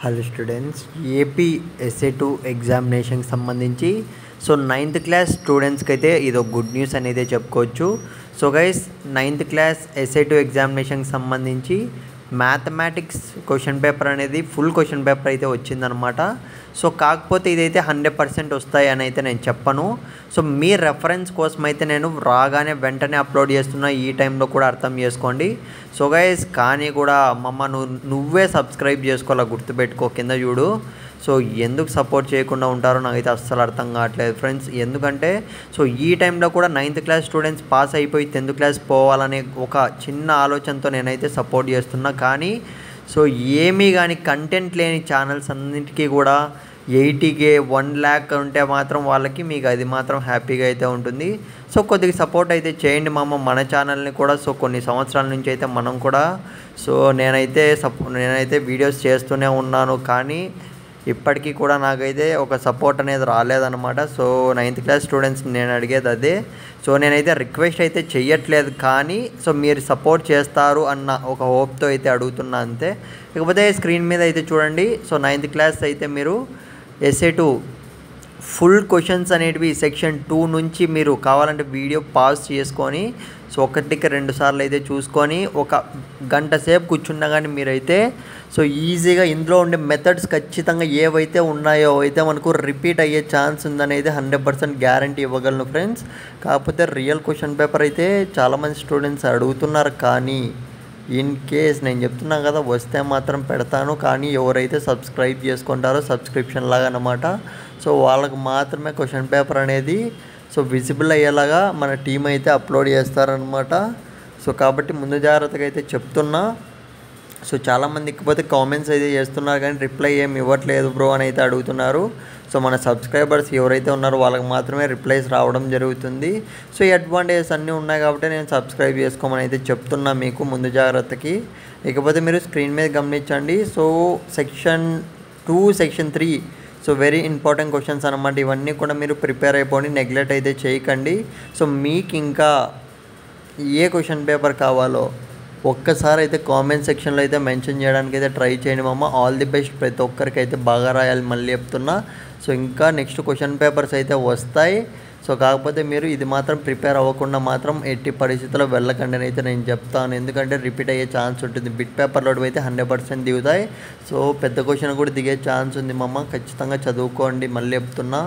Hello students, AP ఎస్ఏ2 ఎగ్జామినేషన్కి సంబంధించి ninth class స్టూడెంట్స్కి అయితే ఇది ఒక గుడ్ న్యూస్ అనేది చెప్పుకోవచ్చు. సో గైస్, నైన్త్ క్లాస్ ఎస్ఏ2 ఎగ్జామినేషన్కి సంబంధించి మ్యాథమెటిక్స్ క్వశ్చన్ పేపర్ అనేది ఫుల్ క్వశ్చన్ పేపర్ అయితే వచ్చిందనమాట. సో కాకపోతే ఇదైతే 100% వస్తాయి అని అయితే నేను చెప్పను. సో మీ రెఫరెన్స్ కోసం అయితే నేను రాగానే వెంటనే అప్లోడ్ చేస్తున్నా, ఈ టైంలో కూడా అర్థం చేసుకోండి. సో గైస్, కానీ కూడా నువ్వే సబ్స్క్రైబ్ చేసుకోవాలా, గుర్తుపెట్టుకో, కింద చూడు. సో ఎందుకు సపోర్ట్ చేయకుండా ఉంటారో నాకైతే అస్సలు అర్థం కావట్లేదు ఫ్రెండ్స్. ఎందుకంటే ఈ టైంలో కూడా నైన్త్ క్లాస్ స్టూడెంట్స్ పాస్ అయిపోయి 10th క్లాస్ పోవాలనే ఒక చిన్న ఆలోచనతో నేనైతే సపోర్ట్ చేస్తున్నా. కానీ ఏమీ కానీ కంటెంట్ లేని ఛానల్స్ అన్నింటికీ కూడా 80K 1 lakh ఉంటే మాత్రం వాళ్ళకి మీకు అది మాత్రం హ్యాపీగా అయితే ఉంటుంది. సో కొద్దిగా సపోర్ట్ అయితే చేయండి మన ఛానల్ని కూడా. సో కొన్ని సంవత్సరాల నుంచి అయితే మనం కూడా నేనైతే వీడియోస్ చేస్తూనే ఉన్నాను, కానీ ఇప్పటికీ కూడా నాకైతే ఒక సపోర్ట్ అనేది రాలేదన్నమాట. సో నైన్త్ క్లాస్ స్టూడెంట్స్ నేను అడిగేది అదే. సో నేనైతే రిక్వెస్ట్ అయితే చెయ్యట్లేదు, కానీ మీరు సపోర్ట్ చేస్తారు అన్న ఒక హోప్తో అయితే అడుగుతున్నా అంతే. ఇకపోతే స్క్రీన్ మీద అయితే చూడండి. సో నైన్త్ క్లాస్ అయితే మీరు ఎస్ఏ2 ఫుల్ క్వశ్చన్స్ అనేటివి సెక్షన్ 2 నుంచి మీరు కావాలంటే వీడియో పాజ్ చేసుకొని ఒకటికి 2 సార్లు అయితే చూసుకొని ఒక గంట సేపు కూర్చున్నా కానీ మీరైతే ఈజీగా ఇందులో ఉండే మెథడ్స్ ఖచ్చితంగా ఏవైతే ఉన్నాయో అయితే మనకు రిపీట్ అయ్యే ఛాన్స్ ఉందనేది 100% గ్యారంటీ ఇవ్వగలను ఫ్రెండ్స్. కాకపోతే రియల్ క్వశ్చన్ పేపర్ అయితే చాలామంది స్టూడెంట్స్ అడుగుతున్నారు, కానీ ఇన్ కేస్ నేను చెప్తున్నా కదా, వస్తే మాత్రం పెడతాను. కానీ ఎవరైతే సబ్స్క్రైబ్ చేసుకుంటారో సబ్స్క్రిప్షన్ లాగా అన్నమాట, సో వాళ్ళకు మాత్రమే క్వశ్చన్ పేపర్ అనేది విజిబుల్ అయ్యేలాగా మన టీం అయితే అప్లోడ్ చేస్తారనమాట. సో కాబట్టి ముందు జాగ్రత్తగా అయితే చెప్తున్నా. సో చాలామంది ఇకపోతే కామెంట్స్ అయితే చేస్తున్నారు, కానీ రిప్లై ఏమి ఇవ్వట్లేదు బ్రో అని అయితే అడుగుతున్నారు. సో మన సబ్స్క్రైబర్స్ ఎవరైతే ఉన్నారో వాళ్ళకి మాత్రమే రిప్లైస్ రావడం జరుగుతుంది. సో ఈ అడ్వాంటేజెస్ అన్నీ ఉన్నాయి కాబట్టి నేను సబ్స్క్రైబ్ చేసుకోమని అయితే చెప్తున్నా మీకు ముందు జాగ్రత్తకి. ఇకపోతే మీరు స్క్రీన్ మీద గమనించండి. So section 2 section 3 very important questions అనమాట. ఇవన్నీ కూడా మీరు ప్రిపేర్ అయిపోండి, నెగ్లెక్ట్ అయితే చేయకండి. సో మీకు ఇంకా ఏ క్వశ్చన్ పేపర్ కావాలో ఒక్కసారి అయితే కామెంట్ సెక్షన్లో అయితే మెన్షన్ చేయడానికి అయితే ట్రై చేయండి ఆల్ ది బెస్ట్. ప్రతి ఒక్కరికి అయితే బాగా రాయాలి, మళ్ళీ చెప్తున్నా. సో ఇంకా నెక్స్ట్ క్వశ్చన్ పేపర్స్ అయితే వస్తాయి. సో కాకపోతే మీరు ఇది మాత్రం ప్రిపేర్ అవ్వకుండా మాత్రం ఎట్టి పరిస్థితుల్లో వెళ్ళకండి అని అయితే నేను చెప్తాను. ఎందుకంటే రిపీట్ అయ్యే ఛాన్స్ ఉంటుంది. బిట్ పేపర్లో అయితే 100% దిగుతాయి. సో పెద్ద క్వశ్చన్ కూడా దిగే ఛాన్స్ ఉంది ఖచ్చితంగా చదువుకోండి, మళ్ళీ చెప్తున్నా.